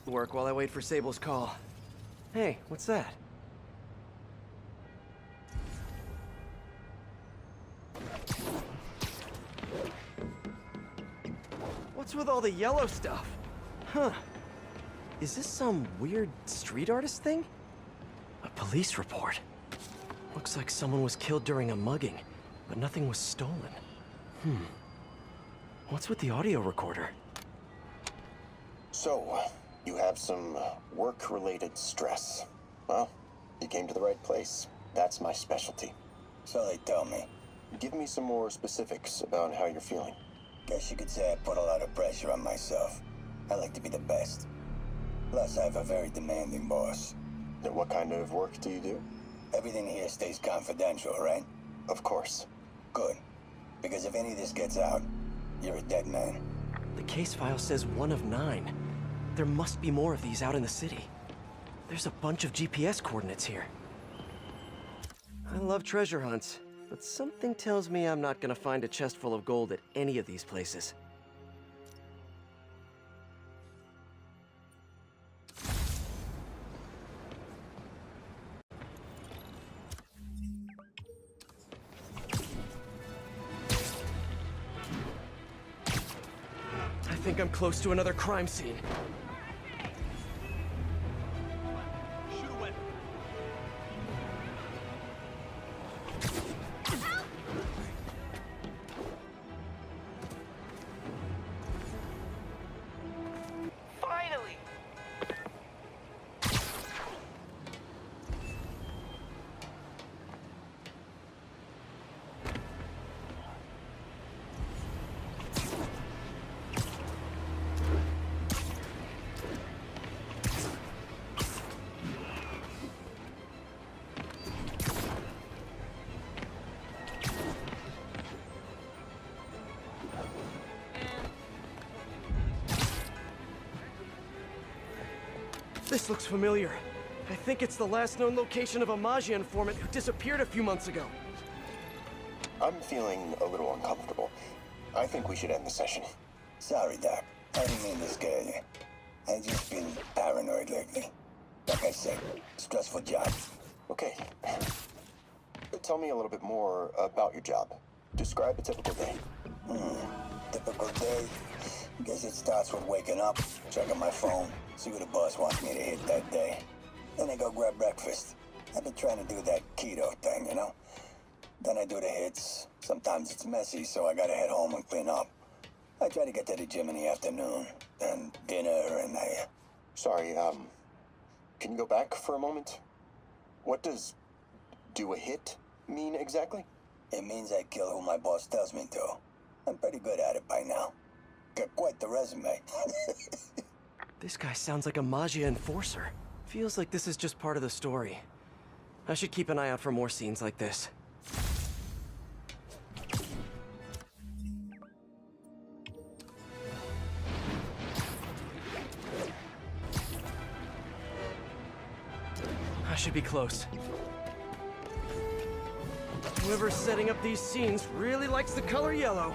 work while I wait for Sable's call. Hey, what's that? What's with all the yellow stuff? Huh. Is this some weird street artist thing? A police report. Looks like someone was killed during a mugging, but nothing was stolen. What's with the audio recorder? So, you have some work-related stress. Well, you came to the right place. That's my specialty. So they tell me. Give me some more specifics about how you're feeling. Guess you could say I put a lot of pressure on myself. I like to be the best. Plus, I have a very demanding boss. And what kind of work do you do? Everything here stays confidential, right? Of course. Good. Because if any of this gets out, you're a dead man. The case file says 1 of 9. There must be more of these out in the city. There's a bunch of GPS coordinates here. I love treasure hunts, but something tells me I'm not gonna find a chest full of gold at any of these places. I think I'm close to another crime scene. Finally! This looks familiar. I think it's the last known location of a Maggia informant who disappeared a few months ago. I'm feeling a little uncomfortable. I think we should end the session. Sorry, Doc. I didn't mean to scare you. I've just been paranoid lately. Like I said, stressful job. Okay. Tell me a little bit more about your job. Describe a typical day. Typical day. Guess it starts with waking up, checking my phone, see what the boss wants me to hit that day. Then I go grab breakfast. I've been trying to do that keto thing, you know? Then I do the hits. Sometimes it's messy, so I gotta head home and clean up. I try to get to the gym in the afternoon, then dinner, and Sorry, can you go back for a moment? What does do a hit mean exactly? It means I kill who my boss tells me to. I'm pretty good at it by now. Got quite the resume. This guy sounds like a Maggia enforcer. Feels like this is just part of the story. I should keep an eye out for more scenes like this. I should be close. Whoever's setting up these scenes really likes the color yellow.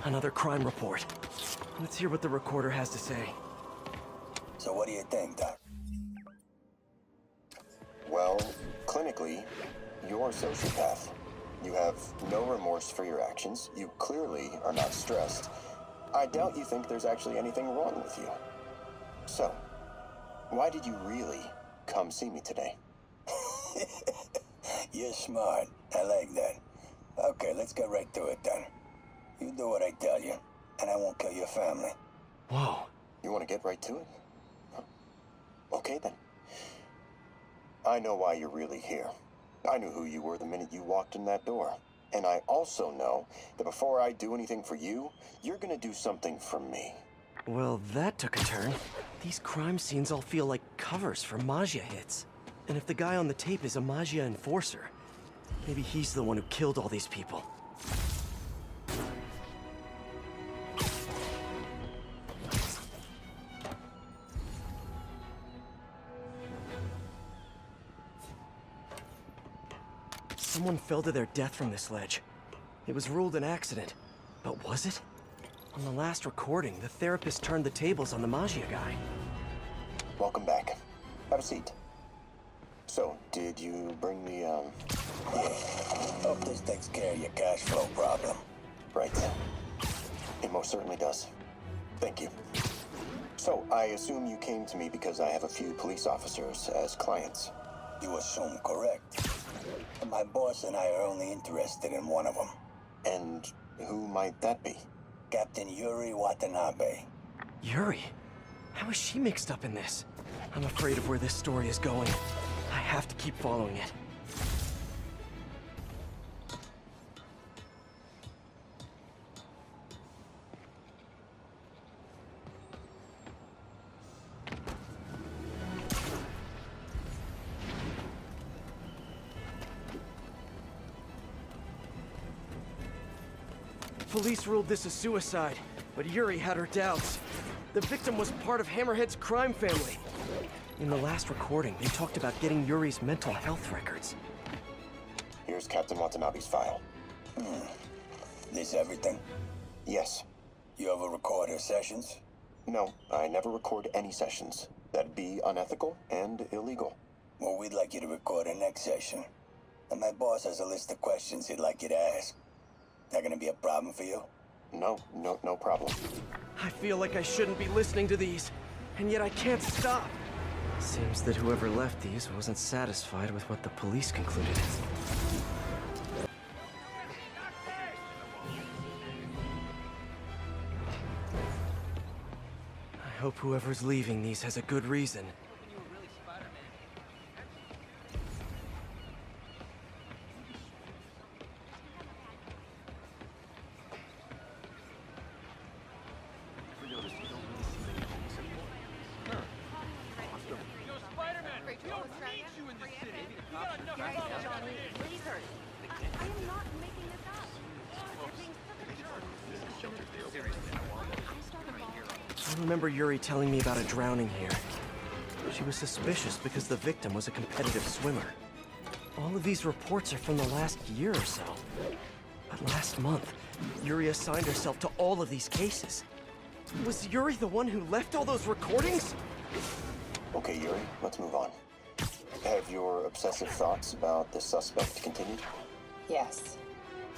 Another crime report. Let's hear what the recorder has to say. So what do you think, Doc? Well, clinically, you're a sociopath. You have no remorse for your actions. You clearly are not stressed. I doubt you think there's actually anything wrong with you. So, why did you really come see me today? You're smart. I like that. Okay, let's get right to it then. You do what I tell you, and I won't kill your family. Whoa. You want to get right to it? Huh. Okay then. I know why you're really here. I knew who you were the minute you walked in that door. And I also know that before I do anything for you, you're gonna do something for me. Well, that took a turn. These crime scenes all feel like covers for Maggia hits. And if the guy on the tape is a Maggia enforcer, maybe he's the one who killed all these people. Someone fell to their death from this ledge. It was ruled an accident. But was it? On the last recording, the therapist turned the tables on the Maggia guy. Welcome back. Have a seat. So, did you bring the, Yeah. Hope this takes care of your cash flow problem. Right. It most certainly does. Thank you. So, I assume you came to me because I have a few police officers as clients. You assume correct. And my boss and I are only interested in one of them. And who might that be? Captain Yuri Watanabe. Yuri? How is she mixed up in this? I'm afraid of where this story is going. I have to keep following it. Police ruled this a suicide, but Yuri had her doubts. The victim was part of Hammerhead's crime family. In the last recording, they talked about getting Yuri's mental health records. Here's Captain Watanabe's file. This everything? Yes. You ever record her sessions? No, I never record any sessions. That'd be unethical and illegal. Well, we'd like you to record her next session. And my boss has a list of questions he'd like you to ask. That gonna be a problem for you? No problem. I feel like I shouldn't be listening to these, and yet I can't stop. Seems that whoever left these wasn't satisfied with what the police concluded. I hope whoever's leaving these has a good reason. I remember Yuri telling me about a drowning here. She was suspicious because the victim was a competitive swimmer. All of these reports are from the last year or so. But last month, Yuri assigned herself to all of these cases. Was Yuri the one who left all those recordings? Okay, Yuri, let's move on. Have your obsessive thoughts about the suspect continued? Yes.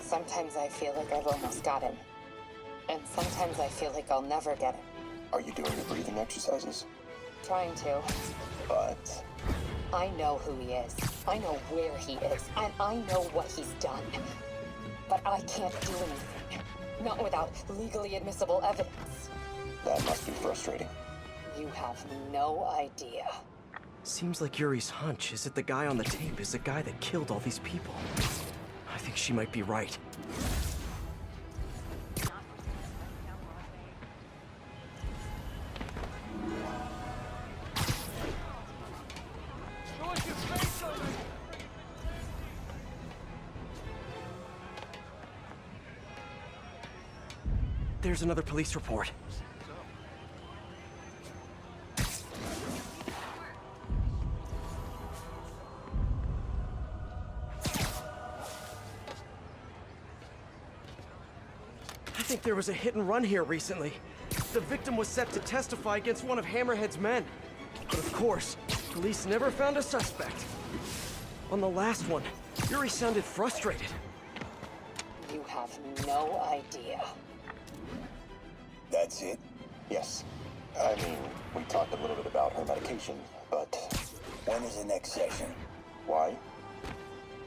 Sometimes I feel like I've almost got him. And sometimes I feel like I'll never get him. Are you doing the breathing exercises? Trying to. But... I know who he is. I know where he is. And I know what he's done. But I can't do anything. Not without legally admissible evidence. that must be frustrating. You have no idea. Seems like Yuri's hunch is that the guy on the tape is the guy that killed all these people. I think she might be right. There's another police report. I think there was a hit and run here recently. The victim was set to testify against one of Hammerhead's men. But of course, police never found a suspect. On the last one, Yuri sounded frustrated. You have no idea. That's it? Yes. I mean, we talked a little bit about her medication, but... When is the next session? Why?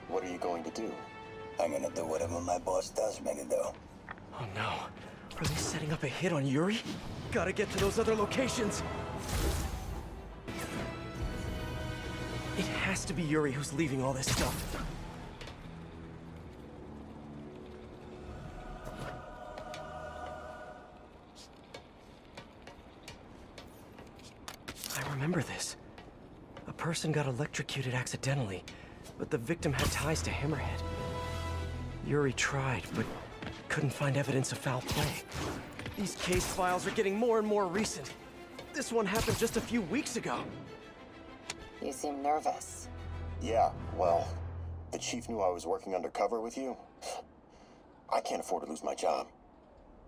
What are you going to do? I'm gonna do whatever my boss tells me to do. Oh no. Are they setting up a hit on Yuri? Gotta get to those other locations. It has to be Yuri who's leaving all this stuff. remember this. A person got electrocuted accidentally, but the victim had ties to Hammerhead. Yuri tried, but couldn't find evidence of foul play. These case files are getting more and more recent. This one happened just a few weeks ago. You seem nervous. Yeah, well, the chief knew I was working undercover with you. I can't afford to lose my job.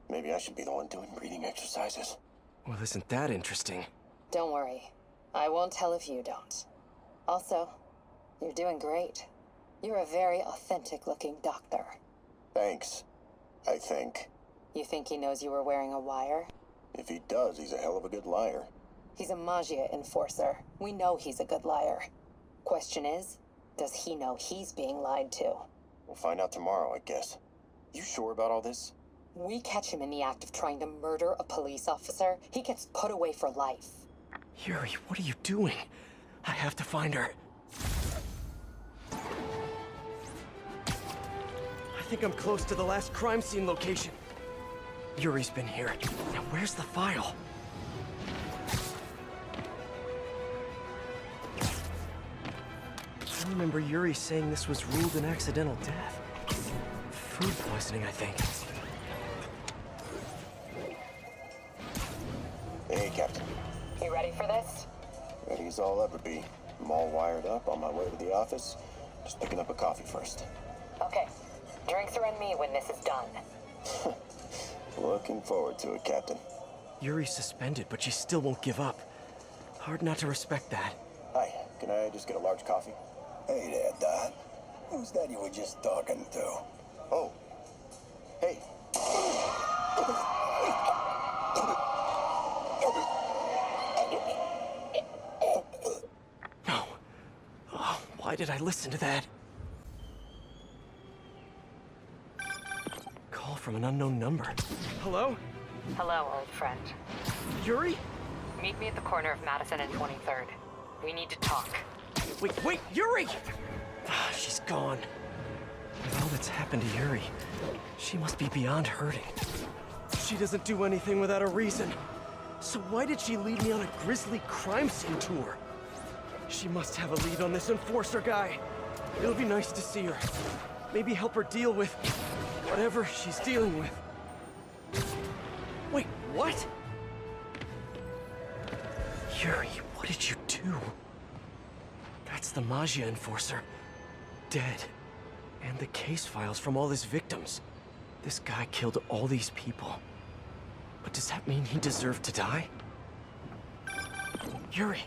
Maybe I should be the one doing breathing exercises. Well, isn't that interesting? Don't worry. I won't tell if you don't. Also, you're doing great. You're a very authentic-looking doctor. Thanks, I think. You think he knows you were wearing a wire? If he does, he's a hell of a good liar. He's a Magia enforcer. We know he's a good liar. Question is, does he know he's being lied to? We'll find out tomorrow, I guess. You sure about all this? We catch him in the act of trying to murder a police officer, he gets put away for life. Yuri, what are you doing? I have to find her. I think I'm close to the last crime scene location. Yuri's been here. Now where's the file? I remember Yuri saying this was ruled an accidental death. Food poisoning, I think. Hey, Captain. You ready for this? Ready as I'll ever be. I'm all wired up on my way to the office. Just picking up a coffee first. Okay. Drinks are on me when this is done. Looking forward to it, Captain. Yuri's suspended, but she still won't give up. Hard not to respect that. Hi, can I just get a large coffee? Hey there, Dot. Who's that you were just talking to? Oh. Hey. No. Oh, why did I listen to that? Call from an unknown number. Hello? Hello, old friend. Yuri? Meet me at the corner of Madison and 23rd. We need to talk. Wait, Yuri! Ah, she's gone. With all that's happened to Yuri, she must be beyond hurting. She doesn't do anything without a reason. So why did she lead me on a grisly crime scene tour? She must have a lead on this enforcer guy. It'll be nice to see her. Maybe help her deal with whatever she's dealing with. Wait, what? Yuri, what did you do? That's the Magia enforcer. Dead. And the case files from all his victims. This guy killed all these people. But does that mean he deserved to die? Yuri.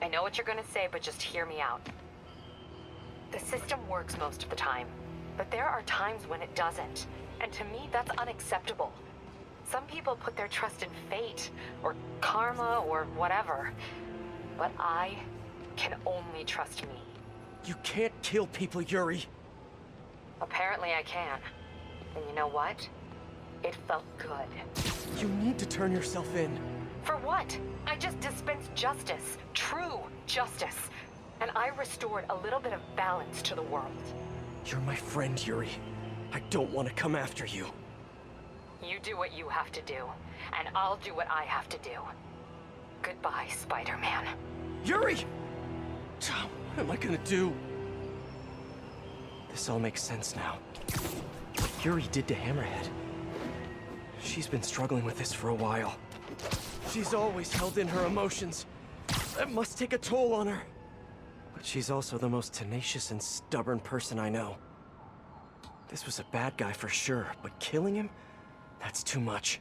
I know what you're gonna say, but just hear me out. The system works most of the time, but there are times when it doesn't. And to me, that's unacceptable. Some people put their trust in fate, or karma, or whatever. But I can only trust me. You can't kill people, Yuri. Apparently I can. And you know what? It felt good. You need to turn yourself in. For what? I just dispensed justice. True justice. And I restored a little bit of balance to the world. You're my friend, Yuri. I don't want to come after you. You do what you have to do, and I'll do what I have to do. Goodbye, Spider-Man. Yuri! What am I gonna do? This all makes sense now. What Yuri did to Hammerhead. She's been struggling with this for a while. She's always held in her emotions. That must take a toll on her. But she's also the most tenacious and stubborn person I know. This was a bad guy for sure, but killing him? That's too much.